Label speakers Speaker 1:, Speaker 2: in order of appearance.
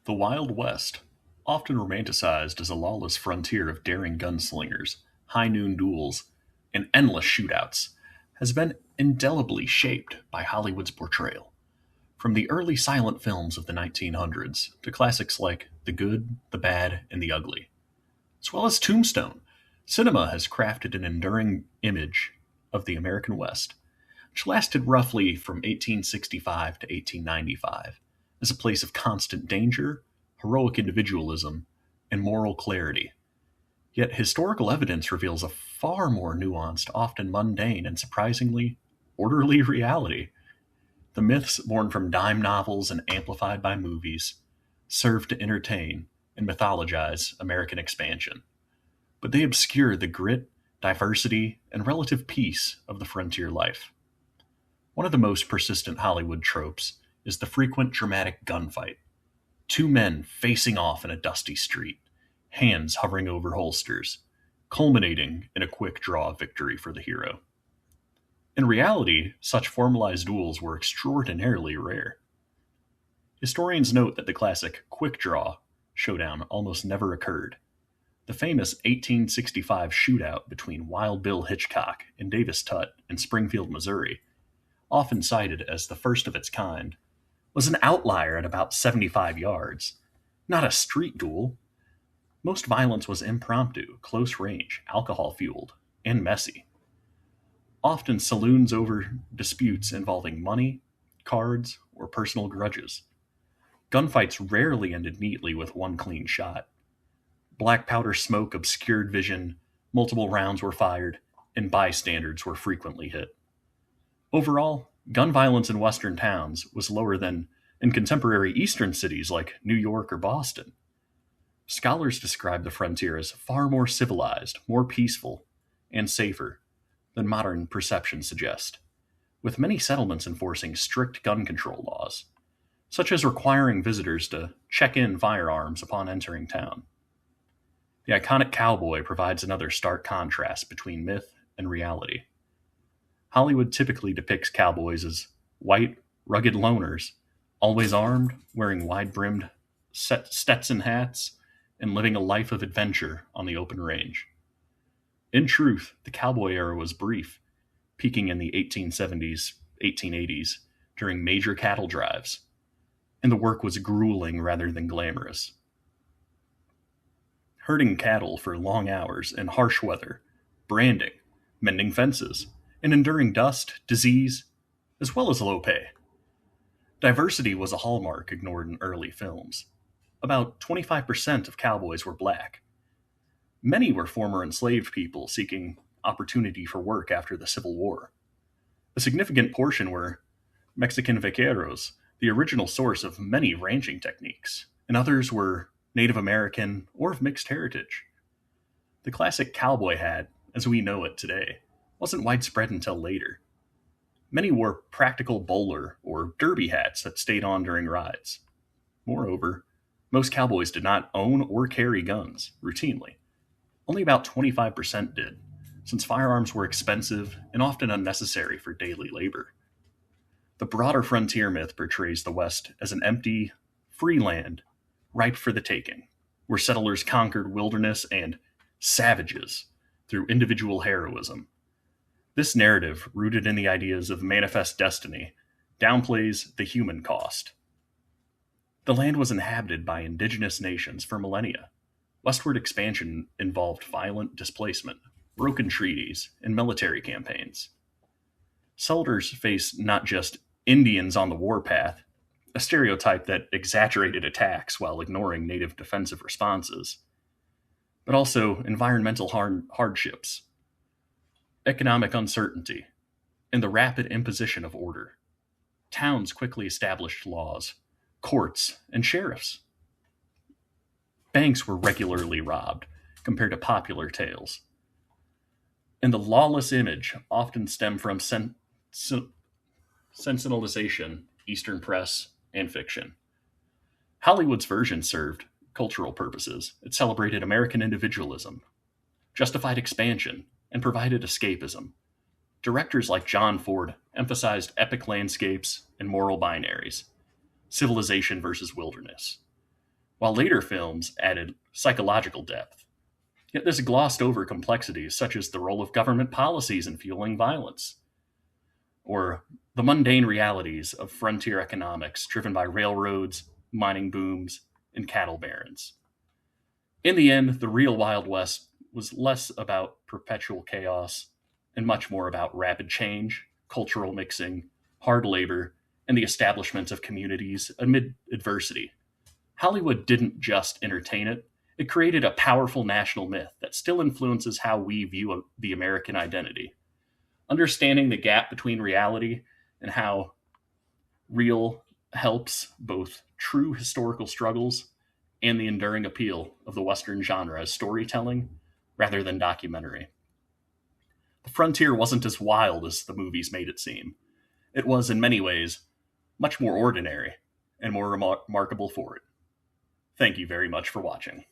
Speaker 1: The Wild West, often romanticized as a lawless frontier of daring gunslingers, high noon duels, and endless shootouts, has been indelibly shaped by Hollywood's portrayal. From the early silent films of the 1900s to classics like The Good, the Bad, and the Ugly, as well as Tombstone, cinema has crafted an enduring image of the American West, which lasted roughly from 1865 to 1895 as a place of constant danger, heroic individualism, and moral clarity. Yet historical evidence reveals a far more nuanced, often mundane, and surprisingly orderly reality. The myths born from dime novels and amplified by movies serve to entertain and mythologize American expansion, but they obscure the grit, diversity, and relative peace of the frontier life. One of the most persistent Hollywood tropes is the frequent dramatic gunfight. Two men facing off in a dusty street, hands hovering over holsters, culminating in a quick draw victory for the hero. In reality, such formalized duels were extraordinarily rare. Historians note that the classic quick draw showdown almost never occurred. The famous 1865 shootout between Wild Bill Hitchcock and Davis Tutt in Springfield, Missouri, often cited as the first of its kind, was an outlier at about 75 yards, not a street duel. Most violence was impromptu, close range, alcohol fueled, and messy, often saloons over disputes involving money, cards, or personal grudges. Gunfights rarely ended neatly with one clean shot. Black powder smoke obscured vision, multiple rounds were fired, and bystanders were frequently hit. Overall, gun violence in Western towns was lower than in contemporary Eastern cities like New York or Boston. Scholars describe the frontier as far more civilized, more peaceful, and safer than modern perception suggests, with many settlements enforcing strict gun control laws, such as requiring visitors to check in firearms upon entering town. The iconic cowboy provides another stark contrast between myth and reality. Hollywood typically depicts cowboys as white, rugged loners, always armed, wearing wide brimmed Stetson hats, and living a life of adventure on the open range. In truth, the cowboy era was brief, peaking in the 1870s, 1880s, during major cattle drives, and the work was grueling rather than glamorous. Herding cattle for long hours in harsh weather, branding, mending fences, and enduring dust, disease, as well as low pay. Diversity was a hallmark ignored in early films. About 25% of cowboys were black. Many were former enslaved people seeking opportunity for work after the Civil War. A significant portion were Mexican vaqueros, the original source of many ranching techniques, and others were Native American or of mixed heritage. The classic cowboy hat, as we know it today, wasn't widespread until later. Many wore practical bowler or derby hats that stayed on during rides. Moreover, most cowboys did not own or carry guns routinely. Only about 25% did, since firearms were expensive and often unnecessary for daily labor. The broader frontier myth portrays the West as an empty, free land, ripe for the taking, where settlers conquered wilderness and savages through individual heroism. This narrative, rooted in the ideas of manifest destiny, downplays the human cost. The land was inhabited by indigenous nations for millennia. Westward expansion involved violent displacement, broken treaties, and military campaigns. Settlers faced not just Indians on the warpath, a stereotype that exaggerated attacks while ignoring native defensive responses, but also environmental hardships, economic uncertainty, and the rapid imposition of order. Towns quickly established laws, courts, and sheriffs. Banks were regularly robbed, compared to popular tales. And the lawless image often stemmed from sensationalization, Eastern press, and fiction. Hollywood's version served cultural purposes. It celebrated American individualism, justified expansion, and provided escapism. Directors like John Ford emphasized epic landscapes and moral binaries, civilization versus wilderness. while later films added psychological depth. Yet this glossed over complexities such as the role of government policies in fueling violence, or the mundane realities of frontier economics driven by railroads, mining booms, and cattle barons. In the end, the real Wild West was less about perpetual chaos and much more about rapid change, cultural mixing, hard labor, and the establishment of communities amid adversity. Hollywood didn't just entertain it, it created a powerful national myth that still influences how we view the American identity. Understanding the gap between reality and how real helps both true historical struggles and the enduring appeal of the Western genre as storytelling rather than documentary. The frontier wasn't as wild as the movies made it seem. It was, in many ways, much more ordinary and more remarkable for it. Thank you very much for watching.